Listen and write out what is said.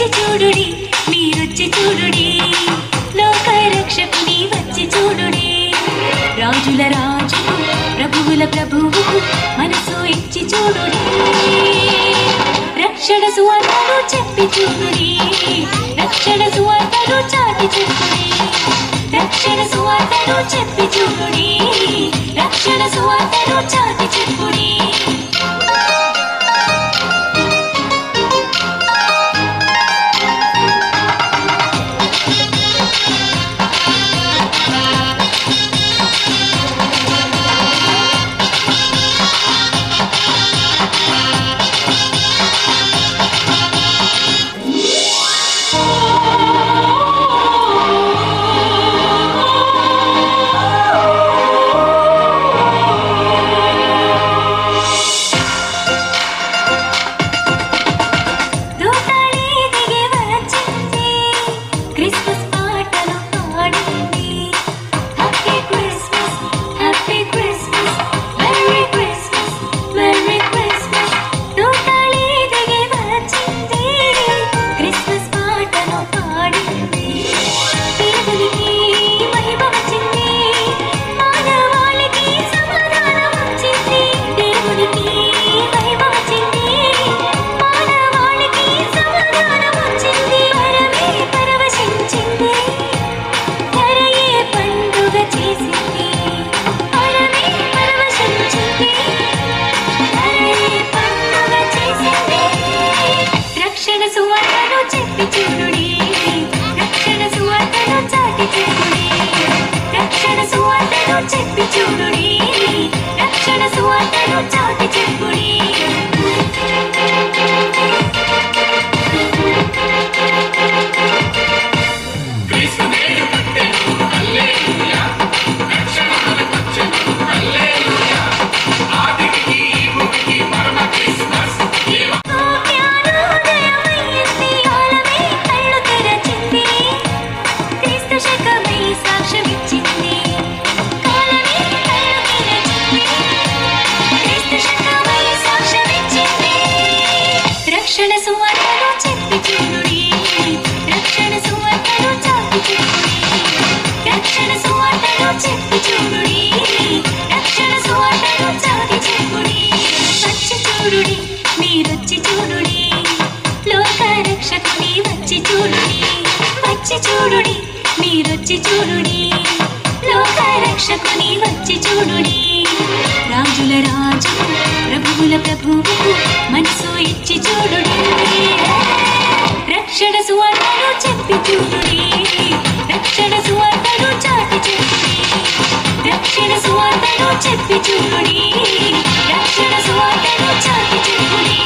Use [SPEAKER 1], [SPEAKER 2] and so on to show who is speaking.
[SPEAKER 1] వచ్చి చూడుడి మీరొచ్చి చూడుడి లోక రక్షకుని వచ్చి చూడుడి రాజుల రాజుకు ప్రభువుల ప్రభువుకు మనసు ఇచ్చి చూడుడి రక్షణ సువార్తను చెప్పి చూడుడి రక్షణ సువార్తను చాటి చూడుడి రక్షణ సువార్తను చెప్పి చూడుడి రక్షణ సువార్తను చాటి చెప్పుడి చెప్పి చూడుడి రక్షణ సువార్తను చాటి చెప్పుడి రక్షణ సువార్తను చెప్పి చూడుడి రక్షణ సువార్తను చాటి చెప్పుడి రక్షణ సువార్తను చెప్పి చూడుడి రక్షణ సువార్తను చాటి చెప్పుడి వచ్చి చూడుడి మీరొచ్చి చూడుడి లోక రక్షకుని వచ్చి చూడుడి వచ్చి చూడుడి మీరొచ్చి చూడుడి లోక రక్షకుని వచ్చి చూడుడి రాజుల రాజు ప్రభువుల ప్రభువుకు మనసు ఇచ్చి చూడుడి రక్షణ సువార్తను చెప్పి చూడుడి రక్షణ సువార్తను చాటి చెప్పుడి రక్షణ సువార్తను చెప్పి చూడుడి రక్షణ సువార్తను చాటి చెప్పుడి